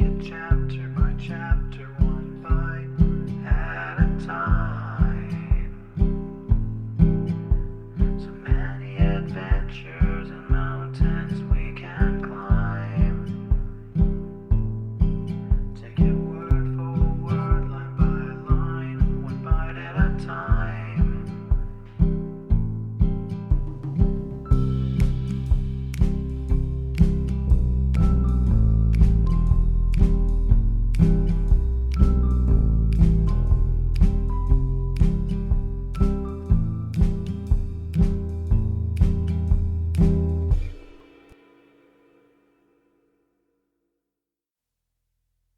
it chapter by chapter, one bite at a time. So many adventures and mountains we can climb. Take it word for word, line by line, one bite at a time.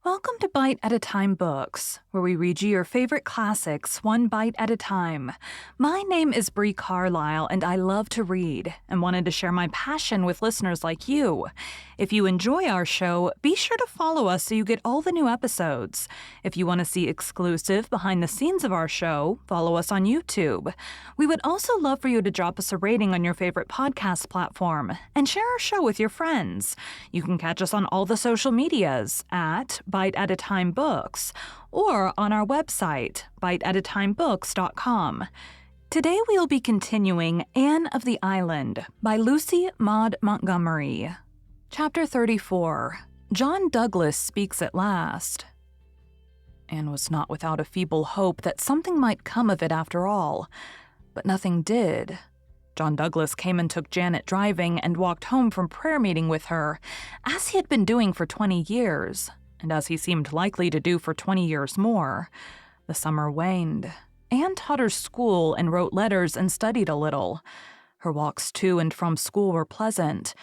Welcome to Bite at a Time Books, where we read you your favorite classics one bite at a time. My name is Bree Carlile, and I love to read and wanted to share my passion with listeners like you. If you enjoy our show, be sure to follow us so you get all the new episodes. If you want to see exclusive behind the scenes of our show, follow us on YouTube. We would also love for you to drop us a rating on your favorite podcast platform and share our show with your friends. You can catch us on all the social medias at Bite at a Time Books or on our website, biteatatimebooks.com. Today we will be continuing Anne of the Island by Lucy Maud Montgomery. Chapter 34. John Douglas Speaks at Last. Anne was not without a feeble hope that something might come of it after all, but nothing did. John Douglas came and took Janet driving and walked home from prayer meeting with her, as he had been doing for 20 years, and as he seemed likely to do for 20 years more. The summer waned. Anne taught her school and wrote letters and studied a little. Her walks to and from school were pleasant.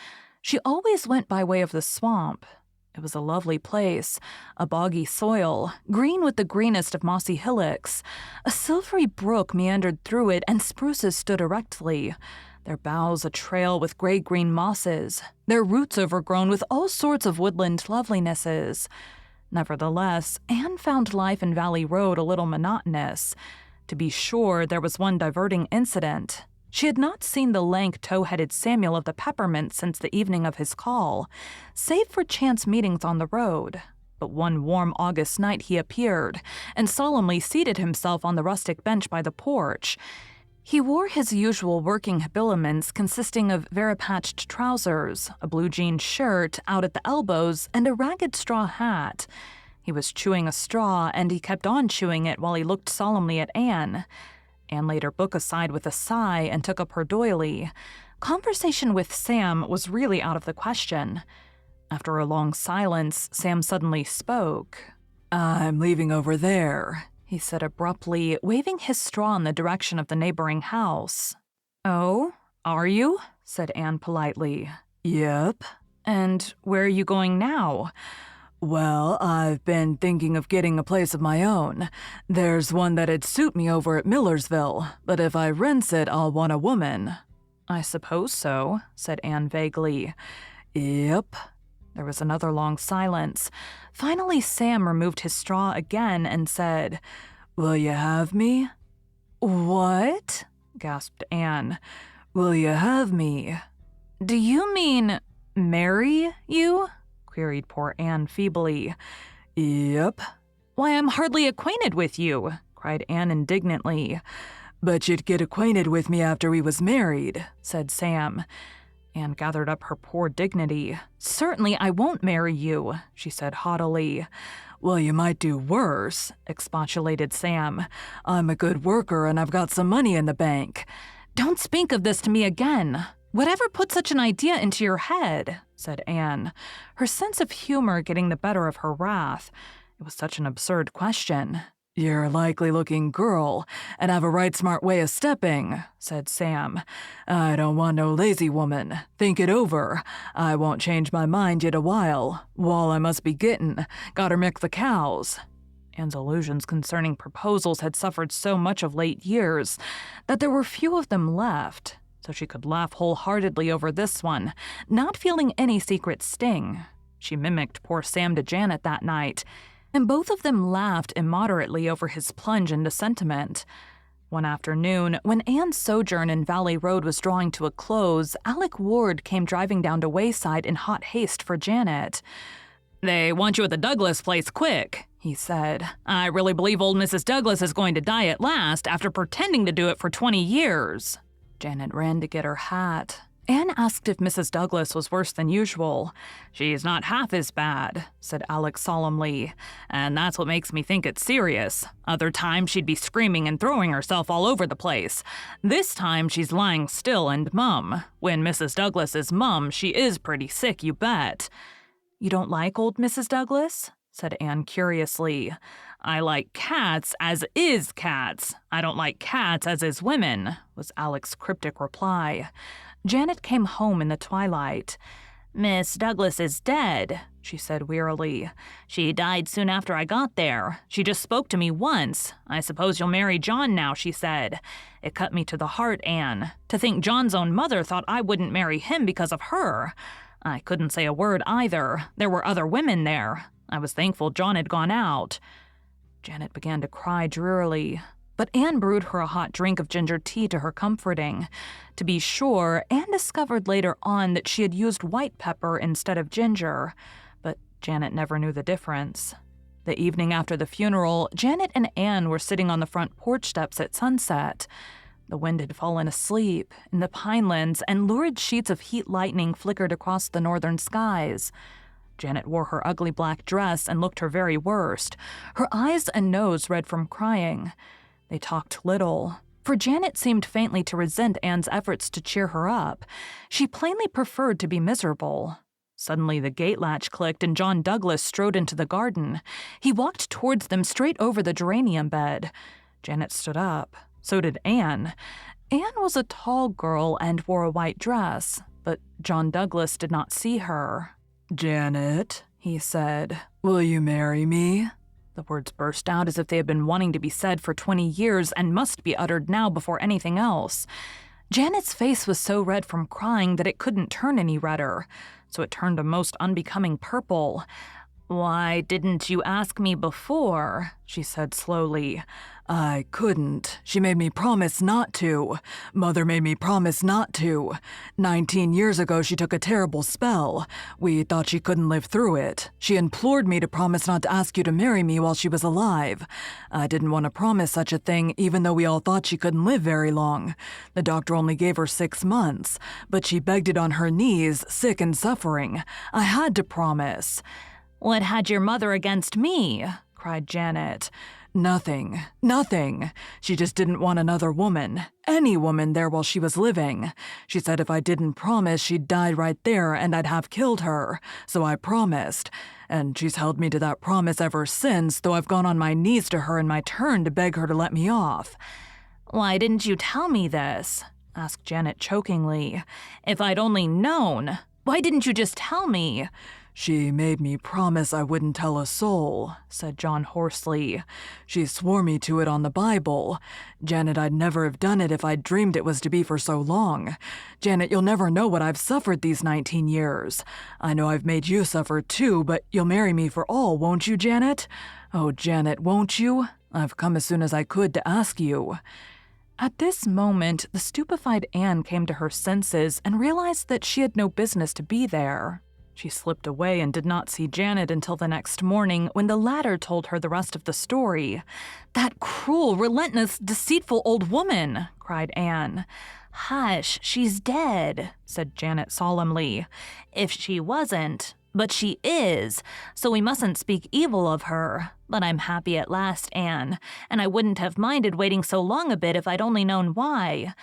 She always went by way of the swamp. It was a lovely place, a boggy soil, green with the greenest of mossy hillocks. A silvery brook meandered through it, and spruces stood erectly, their boughs a trail with gray-green mosses, their roots overgrown with all sorts of woodland lovelinesses. Nevertheless, Anne found life in Valley Road a little monotonous. To be sure, there was one diverting incident. She had not seen the lank, tow-headed Samuel of the Peppermint since the evening of his call, save for chance meetings on the road. But one warm August night he appeared, and solemnly seated himself on the rustic bench by the porch. He wore his usual working habiliments consisting of varipatched trousers, a blue jean shirt out at the elbows, and a ragged straw hat. He was chewing a straw, and he kept on chewing it while he looked solemnly at Anne. Anne laid her book aside with a sigh and took up her doily. Conversation with Sam was really out of the question. After a long silence, Sam suddenly spoke. "I'm leaving over there," he said abruptly, waving his straw in the direction of the neighboring house. "Oh, are you?" said Anne politely. "Yep." "And where are you going now?" "Well, I've been thinking of getting a place of my own. There's one that'd suit me over at Millersville, but if I rents it, I'll want a woman." "I suppose so," said Anne vaguely. "Yep." There was another long silence. Finally, Sam removed his straw again and said, "Will you have me?" "What?" gasped Anne. "Will you have me?" "Do you mean marry you?" queried poor Anne feebly. "Yep." "Why, I'm hardly acquainted with you," cried Anne indignantly. "But you'd get acquainted with me after we was married," said Sam. Anne gathered up her poor dignity. "Certainly I won't marry you," she said haughtily. "Well, you might do worse," expostulated Sam. "I'm a good worker and I've got some money in the bank." "Don't speak of this to me again. Whatever put such an idea into your head?" said Anne, her sense of humor getting the better of her wrath. It was such an absurd question. "You're a likely-looking girl, and have a right smart way of stepping," said Sam. "I don't want no lazy woman. Think it over. I won't change my mind yet a while. Wall I must be gettin'. Gotter milk the cows." Anne's illusions concerning proposals had suffered so much of late years that there were few of them left, so she could laugh wholeheartedly over this one, not feeling any secret sting. She mimicked poor Sam to Janet that night, and both of them laughed immoderately over his plunge into sentiment. One afternoon, when Anne's sojourn in Valley Road was drawing to a close, Alec Ward came driving down to Wayside in hot haste for Janet. "They want you at the Douglas place quick," he said. "I really believe old Mrs. Douglas is going to die at last after pretending to do it for 20 years. Janet ran to get her hat. Anne asked if Mrs. Douglas was worse than usual. "She's not half as bad," said Alex solemnly, "and that's what makes me think it's serious. Other times she'd be screaming and throwing herself all over the place. This time she's lying still and mum. When Mrs. Douglas is mum, she is pretty sick, you bet." "You don't like old Mrs. Douglas?" said Anne curiously. "I like cats as is cats. I don't like cats as is women," was Alex's cryptic reply. Janet came home in the twilight. "Miss Douglas is dead," she said wearily. "She died soon after I got there. She just spoke to me once. 'I suppose you'll marry John now,' she said. It cut me to the heart, Anne. To think John's own mother thought I wouldn't marry him because of her. I couldn't say a word either. There were other women there. I was thankful John had gone out." Janet began to cry drearily, but Anne brewed her a hot drink of ginger tea to her comforting. To be sure, Anne discovered later on that she had used white pepper instead of ginger, but Janet never knew the difference. The evening after the funeral, Janet and Anne were sitting on the front porch steps at sunset. The wind had fallen asleep in the pinelands, and lurid sheets of heat lightning flickered across the northern skies. Janet wore her ugly black dress and looked her very worst, her eyes and nose red from crying. They talked little, for Janet seemed faintly to resent Anne's efforts to cheer her up. She plainly preferred to be miserable. Suddenly the gate latch clicked and John Douglas strode into the garden. He walked towards them straight over the geranium bed. Janet stood up. So did Anne. Anne was a tall girl and wore a white dress, but John Douglas did not see her. "Janet," he said, "will you marry me?" The words burst out as if they had been wanting to be said for 20 years and must be uttered now before anything else. Janet's face was so red from crying that it couldn't turn any redder, so it turned a most unbecoming purple. "Why didn't you ask me before?" she said slowly. "I couldn't. She made me promise not to. Mother made me promise not to. 19 years ago she took a terrible spell. We thought she couldn't live through it. She implored me to promise not to ask you to marry me while she was alive. I didn't want to promise such a thing, even though we all thought she couldn't live very long. The doctor only gave her 6 months, but she begged it on her knees, sick and suffering. I had to promise." "What had your mother against me?" cried Janet. "Nothing. Nothing. She just didn't want another woman, any woman there while she was living. She said if I didn't promise, she'd die right there and I'd have killed her. So I promised. And she's held me to that promise ever since, though I've gone on my knees to her in my turn to beg her to let me off." "Why didn't you tell me this?" asked Janet chokingly. "If I'd only known. Why didn't you just tell me?" "She made me promise I wouldn't tell a soul," said John hoarsely. "She swore me to it on the Bible. Janet, I'd never have done it if I'd dreamed it was to be for so long. Janet, you'll never know what I've suffered these 19 years. I know I've made you suffer too, but you'll marry me for all, won't you, Janet? Oh, Janet, won't you? I've come as soon as I could to ask you." At this moment, the stupefied Anne came to her senses and realized that she had no business to be there. She slipped away and did not see Janet until the next morning when the latter told her the rest of the story. "That cruel, relentless, deceitful old woman!" cried Anne. "Hush, she's dead," said Janet solemnly. "If she wasn't, but she is, so we mustn't speak evil of her. But I'm happy at last, Anne, and I wouldn't have minded waiting so long a bit if I'd only known why."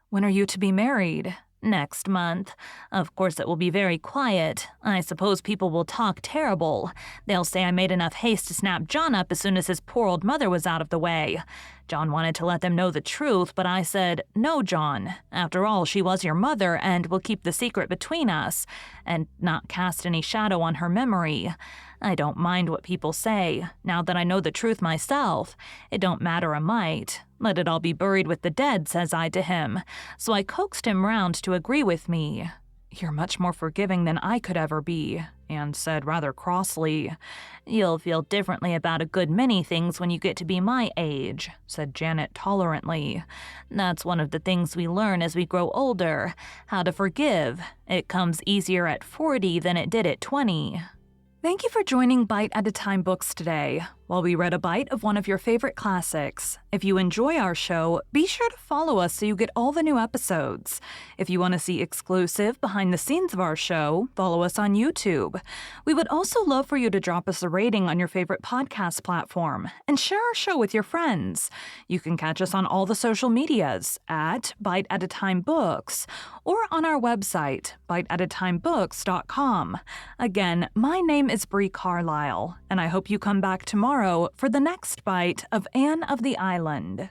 "When are you to be married?" "Next month. Of course it will be very quiet. I suppose people will talk terrible. They'll say I made enough haste to snap John up as soon as his poor old mother was out of the way. John wanted to let them know the truth, but I said, 'No, John. After all, she was your mother, and we'll keep the secret between us, and not cast any shadow on her memory. I don't mind what people say, now that I know the truth myself. It don't matter a mite. Let it all be buried with the dead,' says I to him. So I coaxed him round to agree with me." "You're much more forgiving than I could ever be," Anne said rather crossly. "You'll feel differently about a good many things when you get to be my age," said Janet tolerantly. "That's one of the things we learn as we grow older, how to forgive. It comes easier at 40 than it did at 20. Thank you for joining Bite at a Time Books today, while we read a bite of one of your favorite classics. If you enjoy our show, be sure to follow us so you get all the new episodes. If you want to see exclusive behind the scenes of our show, follow us on YouTube. We would also love for you to drop us a rating on your favorite podcast platform and share our show with your friends. You can catch us on all the social medias at Bite at a Time Books or on our website, biteatatimebooks.com. Again, my name is Bree Carlile, and I hope you come back tomorrow for the next bite of Anne of the Island.